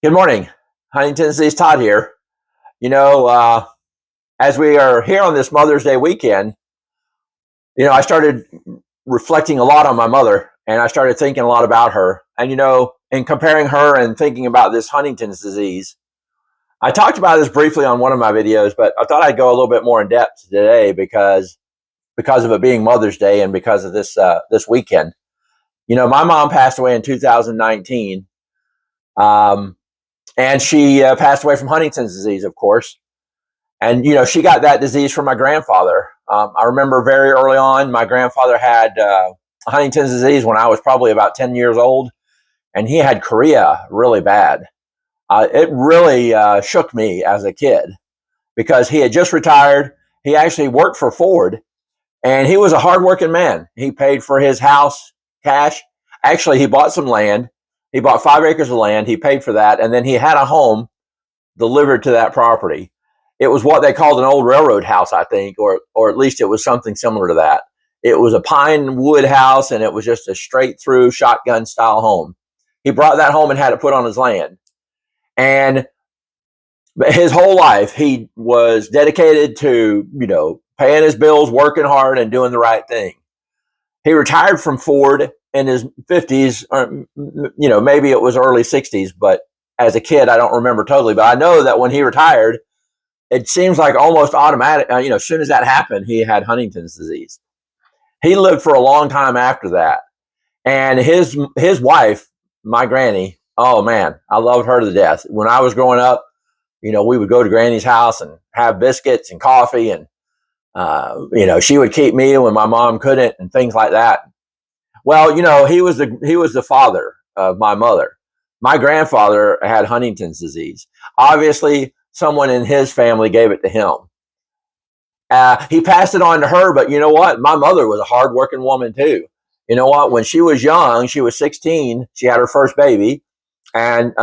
Good morning. Huntington disease Todd here. You know, uh, as we are here on this Mother's Day weekend, I started reflecting a lot on my mother and I started thinking a lot about her. And, in comparing her and thinking about this Huntington's disease, I talked about this briefly on one of my videos, but I thought I'd go a little bit more in depth today because of it being Mother's Day and because of this weekend. My mom passed away in 2019. Um, and she passed away from Huntington's disease, of course. And she got that disease from my grandfather. I remember very early on, my grandfather had Huntington's disease when I was probably about 10 years old, and he had chorea really bad. It really shook me as a kid because he had just retired. He actually worked for Ford, and he was a hardworking man. He paid for his house cash. Actually, he bought some land. He bought 5 acres of land. He paid for that, and then he had a home delivered to that property. It was what they called an old railroad house, I think, or at least it was something similar to that. It was a pine wood house, and it was just a straight through shotgun style home. He brought that home and had it put on his land. And his whole life, he was dedicated to, paying his bills, working hard, and doing the right thing. He retired from Ford in his 50s, or, maybe it was early 60s, but as a kid, I don't remember totally. But I know that when he retired, it seems like almost automatic. As soon as that happened, he had Huntington's disease. He lived for a long time after that, and his wife, my granny. Oh man, I loved her to death. When I was growing up, we would go to Granny's house and have biscuits and coffee, and she would keep me when my mom couldn't, and things like that. Well, he was the father of my mother. My grandfather had Huntington's disease. Obviously, someone in his family gave it to him. He passed it on to her, but you know what? My mother was a hardworking woman too. You know what? When she was young, she was 16. She had her first baby, and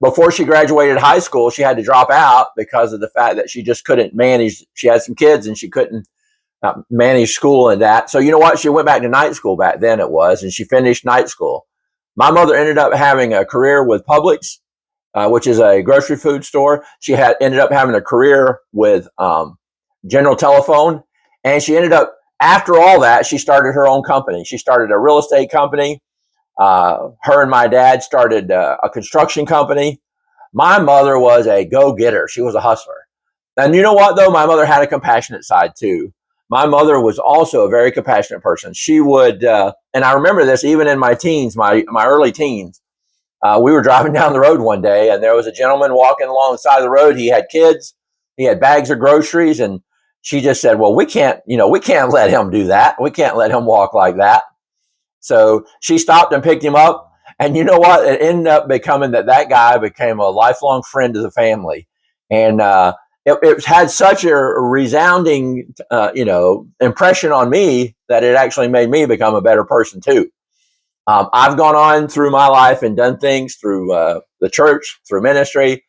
before she graduated high school, she had to drop out because of the fact that she just couldn't manage. She had some kids, and she couldn't manage school and that. So you know what? She went back to night school back then it was, and she finished night school. My mother ended up having a career with Publix, which is a grocery food store. She had ended up having a career with General Telephone, and she ended up after all that she started her own company. She started a real estate company. Her and my dad started a construction company. My mother was a go-getter. She was a hustler. And you know what, though? My mother had a compassionate side, too. My mother was also a very compassionate person. She would, and I remember this even in my teens, my early teens. We were driving down the road one day, and there was a gentleman walking along the side of the road. He had kids. He had bags of groceries, and she just said, "Well, we can't let him do that. We can't let him walk like that." So she stopped and picked him up. And you know what? It ended up becoming that guy became a lifelong friend of the family. And it had such a resounding, impression on me that it actually made me become a better person too. I've gone on through my life and done things through the church, through ministry.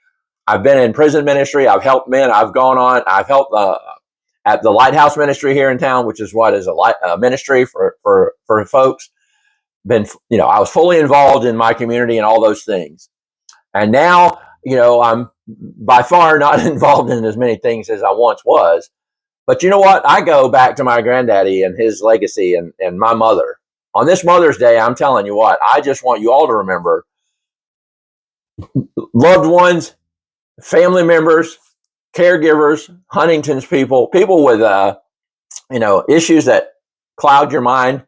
I've been in prison ministry. I've helped men. I've helped at the Lighthouse Ministry here in town, which is what is a ministry for folks. I was fully involved in my community and all those things. And now, I'm by far not involved in as many things as I once was. But you know what? I go back to my granddaddy and his legacy and my mother. On this Mother's Day, I'm telling you what, I just want you all to remember loved ones, family members, caregivers, Huntington's people with, issues that cloud your mind.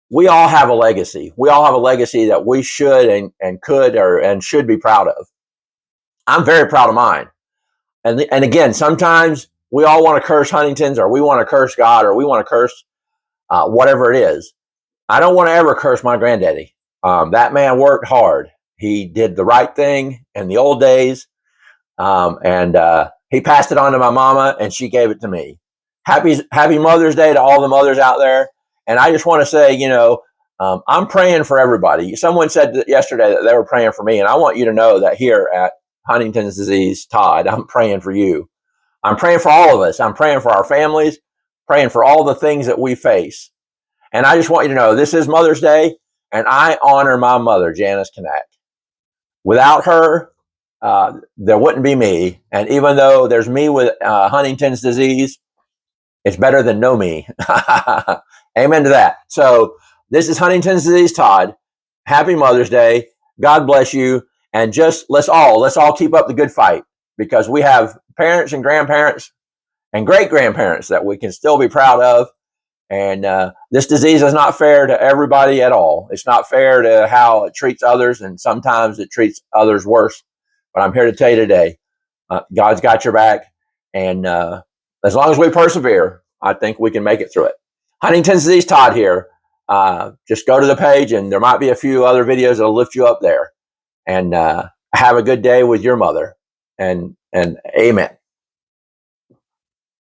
We all have a legacy. We all have a legacy that we should and could and should be proud of. I'm very proud of mine. And again, sometimes we all want to curse Huntington's, or we want to curse God, or we want to curse whatever it is. I don't want to ever curse my granddaddy. That man worked hard. He did the right thing in the old days. And he passed it on to my mama, and she gave it to me. Happy Mother's Day to all the mothers out there. And I just want to say, I'm praying for everybody. Someone said yesterday that they were praying for me, and I want you to know that here at Huntington's disease, Todd, I'm praying for you. I'm praying for all of us. I'm praying for our families, praying for all the things that we face. And I just want you to know this is Mother's Day, and I honor my mother, Janice Knack. Without her, there wouldn't be me. And even though there's me with Huntington's disease, it's better than no me. Amen to that. So this is Huntington's disease, Todd. Happy Mother's Day. God bless you. And just let's all keep up the good fight, because we have parents and grandparents and great grandparents that we can still be proud of. And this disease is not fair to everybody at all. It's not fair to how it treats others, and sometimes it treats others worse. But I'm here to tell you today, God's got your back. And as long as we persevere, I think we can make it through it. Huntington's disease, Todd here. Just go to the page, and there might be a few other videos that'll lift you up there. And have a good day with your mother. And amen.